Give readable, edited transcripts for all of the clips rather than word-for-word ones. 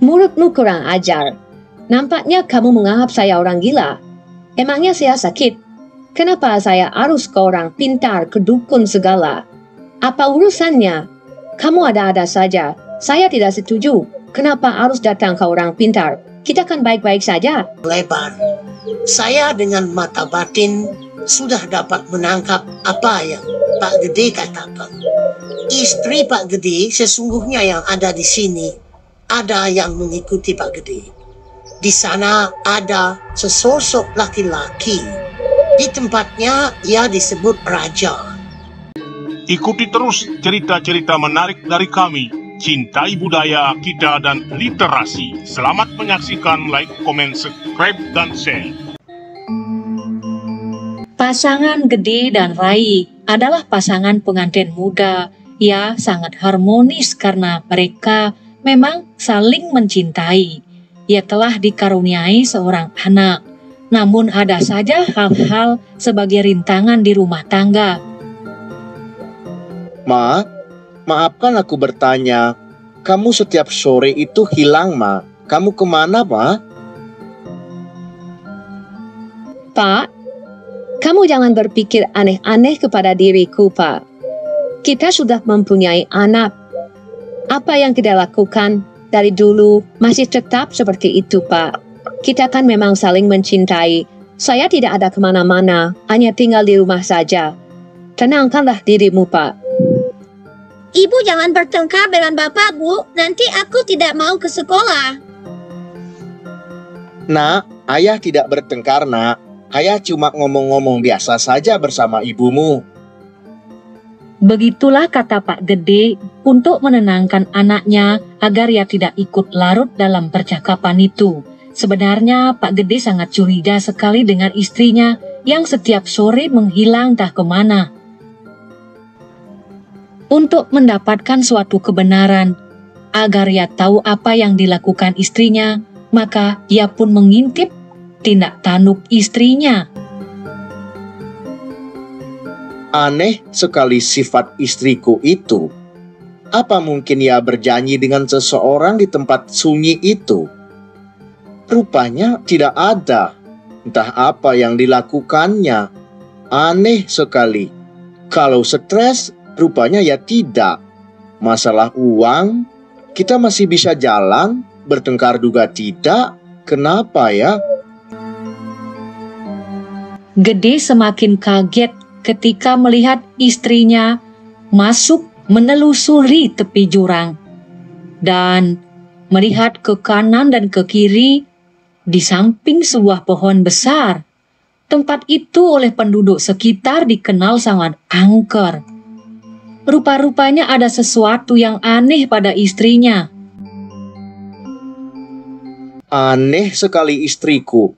Mulutmu kurang ajar. Nampaknya kamu menganggap saya orang gila. Emangnya saya sakit? Kenapa saya harus ke orang pintar, ke dukun segala? Apa urusannya? Kamu ada-ada saja. Saya tidak setuju. Kenapa harus datang ke orang pintar? Kita kan baik-baik saja. Lebar. Saya dengan mata batin sudah dapat menangkap apa yang Pak Gede katakan. Istri Pak Gede sesungguhnya yang ada di sini. Ada yang mengikuti Pak Gede. Di sana ada sesosok laki-laki. Di tempatnya ia disebut raja. Ikuti terus cerita-cerita menarik dari kami. Cintai budaya kita dan literasi. Selamat menyaksikan, like, komen, subscribe, dan share. Pasangan Gede dan Rai adalah pasangan pengantin muda. Ia sangat harmonis karena mereka memang saling mencintai. Ia telah dikaruniai seorang anak. Namun ada saja hal-hal sebagai rintangan di rumah tangga. Ma, maafkan aku bertanya. Kamu setiap sore itu hilang, Ma. Kamu kemana, Ma? Pak, kamu jangan berpikir aneh-aneh kepada diriku, Pak. Kita sudah mempunyai anak. Apa yang kita lakukan dari dulu masih tetap seperti itu, Pak. Kita kan memang saling mencintai. Saya tidak ada kemana-mana, hanya tinggal di rumah saja. Tenangkanlah dirimu, Pak. Ibu jangan bertengkar dengan Bapak, Bu. Nanti aku tidak mau ke sekolah. Nak, ayah tidak bertengkar, Nak. Ayah cuma ngomong-ngomong biasa saja bersama ibumu. Begitulah kata Pak Gede untuk menenangkan anaknya agar ia tidak ikut larut dalam percakapan itu. Sebenarnya Pak Gede sangat curiga sekali dengan istrinya yang setiap sore menghilang entah kemana. Untuk mendapatkan suatu kebenaran, agar ia tahu apa yang dilakukan istrinya, maka ia pun mengintip tindak tanduk istrinya. Aneh sekali sifat istriku itu. Apa mungkin ia berjanji dengan seseorang di tempat sunyi itu? Rupanya tidak ada. Entah apa yang dilakukannya. Aneh sekali. Kalau stres, rupanya ya tidak. Masalah uang, kita masih bisa jalan, bertengkar juga tidak. Kenapa ya? Gede semakin kaget ketika melihat istrinya masuk menelusuri tepi jurang dan melihat ke kanan dan ke kiri di samping sebuah pohon besar. Tempat itu oleh penduduk sekitar dikenal sangat angker. Rupa-rupanya ada sesuatu yang aneh pada istrinya. Aneh sekali istriku.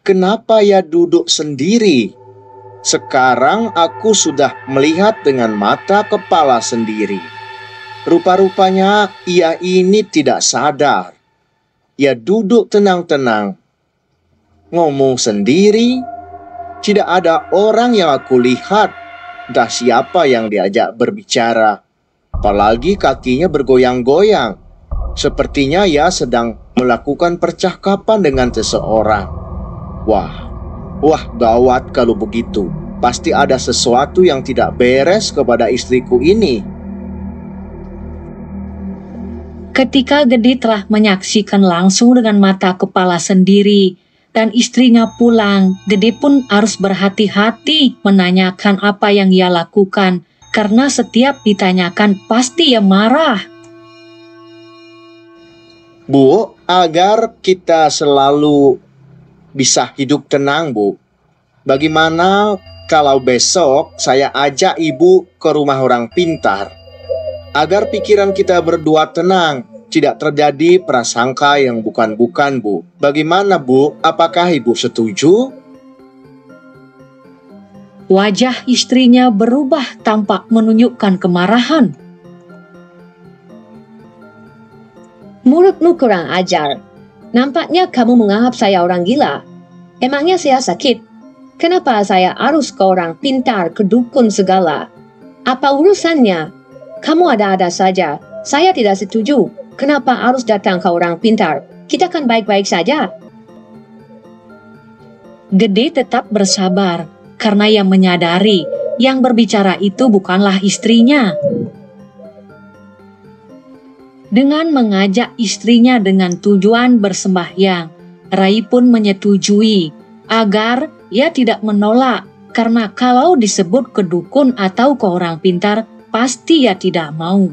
Kenapa ya duduk sendiri? Sekarang aku sudah melihat dengan mata kepala sendiri. Rupa-rupanya ia ini tidak sadar. Ia duduk tenang-tenang. Ngomong sendiri. Tidak ada orang yang aku lihat. Entah siapa yang diajak berbicara. Apalagi kakinya bergoyang-goyang. Sepertinya ia sedang melakukan percakapan dengan seseorang. Wah, gawat kalau begitu. Pasti ada sesuatu yang tidak beres kepada istriku ini. Ketika Gede telah menyaksikan langsung dengan mata kepala sendiri dan istrinya pulang, Gede pun harus berhati-hati menanyakan apa yang ia lakukan, karena setiap ditanyakan pasti ia marah. Bu, agar kita selalu bisa hidup tenang, Bu. Bagaimana kalau besok saya ajak Ibu ke rumah orang pintar? Agar pikiran kita berdua tenang, tidak terjadi prasangka yang bukan-bukan, Bu. Bagaimana, Bu? Apakah Ibu setuju? Wajah istrinya berubah tampak menunjukkan kemarahan. Mulutmu kurang ajar. Nampaknya kamu menganggap saya orang gila. Emangnya saya sakit? Kenapa saya harus ke orang pintar, ke dukun segala? Apa urusannya? Kamu ada-ada saja. Saya tidak setuju. Kenapa harus datang ke orang pintar? Kita kan baik-baik saja. Gede tetap bersabar karena ia menyadari yang berbicara itu bukanlah istrinya. Dengan mengajak istrinya dengan tujuan bersembahyang, Rai pun menyetujui agar ia tidak menolak, karena kalau disebut ke dukun atau ke orang pintar, pasti ia tidak mau.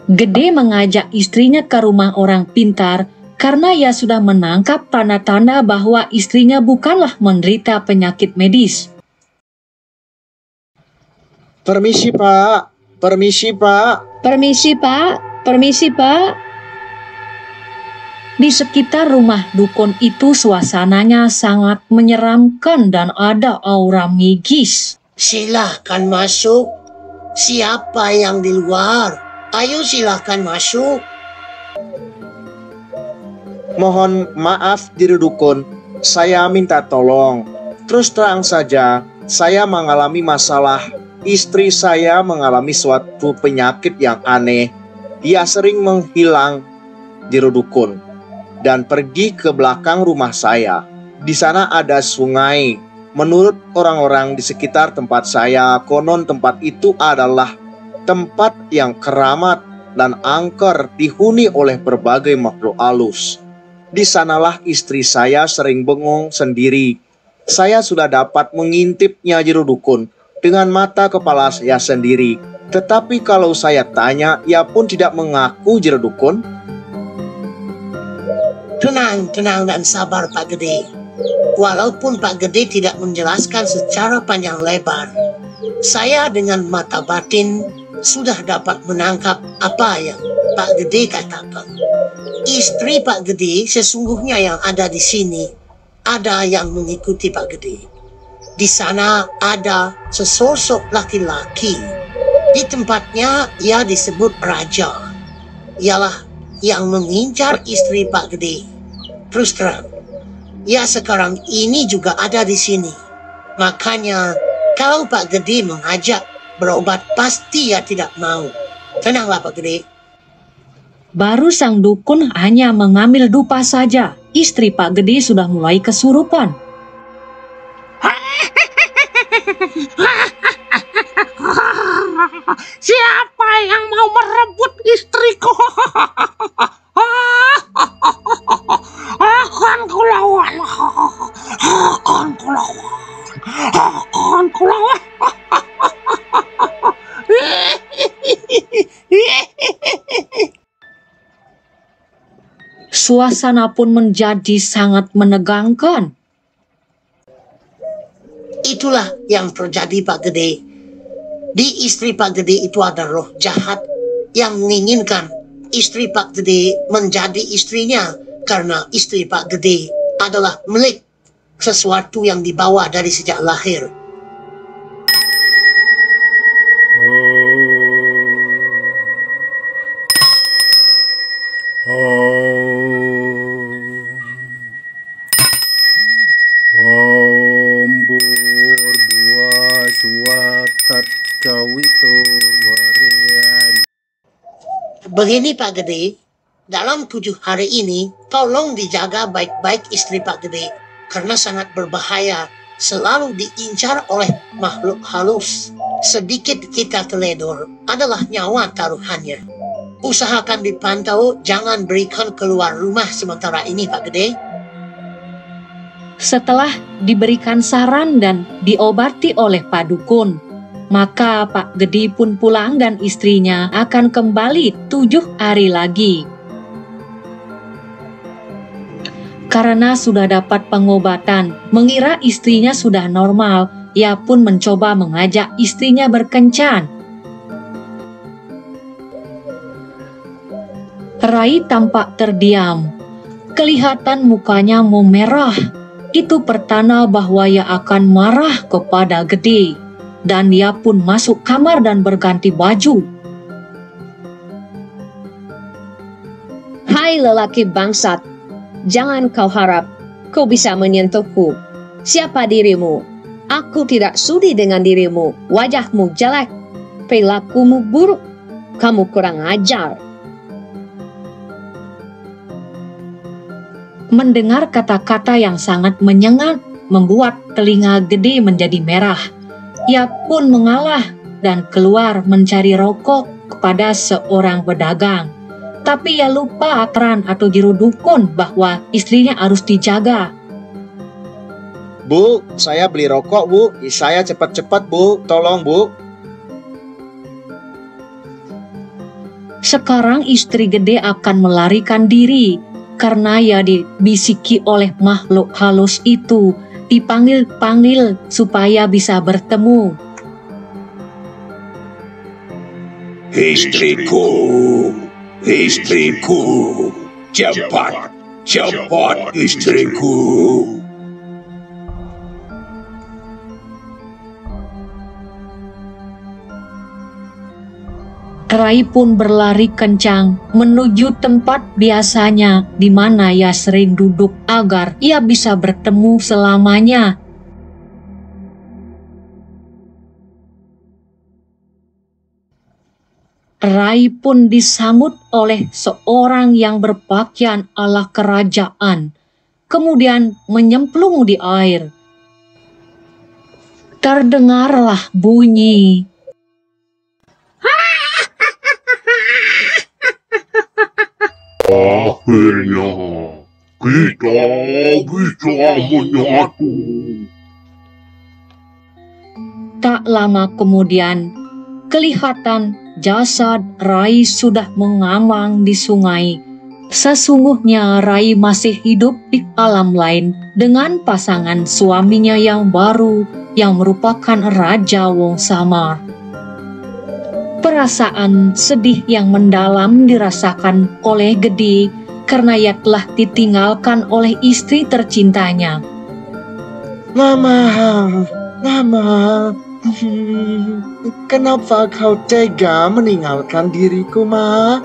Gede mengajak istrinya ke rumah orang pintar karena ia sudah menangkap tanda-tanda bahwa istrinya bukanlah menderita penyakit medis. Permisi, Pak. Permisi, Pak. Permisi, Pak. Permisi, Pak. Di sekitar rumah dukun itu suasananya sangat menyeramkan dan ada aura magis. Silahkan masuk. Siapa yang di luar? Ayo silahkan masuk. Mohon maaf, Juru Dukun. Saya minta tolong. Terus terang saja, saya mengalami masalah. Istri saya mengalami suatu penyakit yang aneh. Dia sering menghilang, Juru Dukun, dan pergi ke belakang rumah saya. Di sana ada sungai. Menurut orang-orang di sekitar tempat saya, konon tempat itu adalah tempat yang keramat dan angker dihuni oleh berbagai makhluk halus. Di sanalah istri saya sering bengong sendiri. Saya sudah dapat mengintipnya, Juru Dukun, dengan mata kepala saya sendiri. Tetapi kalau saya tanya, ia pun tidak mengaku, Juru Dukun. Tenang dan sabar, Pak Gede. Walaupun Pak Gede tidak menjelaskan secara panjang lebar, saya dengan mata batin sudah dapat menangkap apa yang Pak Gede katakan. Istri Pak Gede sesungguhnya yang ada di sini, ada yang mengikuti Pak Gede. Di sana ada sesosok laki-laki. Di tempatnya ia disebut raja. Ialah yang mengincar istri Pak Gede. Terus terang, ia sekarang ini juga ada di sini. Makanya kalau Pak Gede mengajak berobat, pasti ia tidak mau. Tenanglah, Pak Gede. Baru sang dukun hanya mengambil dupa saja. Istri Pak Gede sudah mulai kesurupan. Siapa yang mau merebut istriku? Akan kulawan. Akan kulawan. Akan kulawan. Suasana pun menjadi sangat menegangkan. Itulah yang terjadi, Pak Gede. Di istri Pak Gede itu ada roh jahat yang menginginkan istri Pak Gede menjadi istrinya, karena istri Pak Gede adalah milik sesuatu yang dibawa dari sejak lahir. Begini, Pak Gede, dalam 7 hari ini, tolong dijaga baik-baik istri Pak Gede, karena sangat berbahaya, selalu diincar oleh makhluk halus. Sedikit kita teledor adalah nyawa taruhannya. Usahakan dipantau, jangan berikan keluar rumah sementara ini, Pak Gede. Setelah diberikan saran dan diobati oleh Pak Dukun, maka Pak Gede pun pulang dan istrinya akan kembali 7 hari lagi. Karena sudah dapat pengobatan, mengira istrinya sudah normal, ia pun mencoba mengajak istrinya berkencan. Rai tampak terdiam. Kelihatan mukanya memerah. Itu pertanda bahwa ia akan marah kepada Gede. Dan dia pun masuk kamar dan berganti baju. Hai lelaki bangsat, jangan kau harap kau bisa menyentuhku. Siapa dirimu? Aku tidak sudi dengan dirimu. Wajahmu jelek, perilakumu buruk. kamu kurang ajar. Mendengar kata-kata yang sangat menyengat membuat telinga Gede menjadi merah. Ia pun mengalah dan keluar mencari rokok kepada seorang pedagang. Tapi ia lupa aturan atau juru dukun bahwa istrinya harus dijaga. Bu, saya beli rokok, Bu. Saya cepat-cepat, Bu. Tolong, Bu. Sekarang istri Gede akan melarikan diri karena ia dibisiki oleh makhluk halus itu, dipanggil-panggil supaya bisa bertemu. Istriku, istriku, cepat, cepat istriku. Rai pun berlari kencang menuju tempat biasanya di mana ia sering duduk agar ia bisa bertemu selamanya. Rai pun disambut oleh seorang yang berpakaian ala kerajaan, kemudian menyemplung di air. Terdengarlah bunyi. Akhirnya kita bisa menyatu. Tak lama kemudian, kelihatan jasad Rai sudah mengamang di sungai. Sesungguhnya Rai masih hidup di alam lain dengan pasangan suaminya yang baru yang merupakan Raja Wong Samar. Perasaan sedih yang mendalam dirasakan oleh Gede karena ia telah ditinggalkan oleh istri tercintanya. Mama, kenapa kau tega meninggalkan diriku, Ma?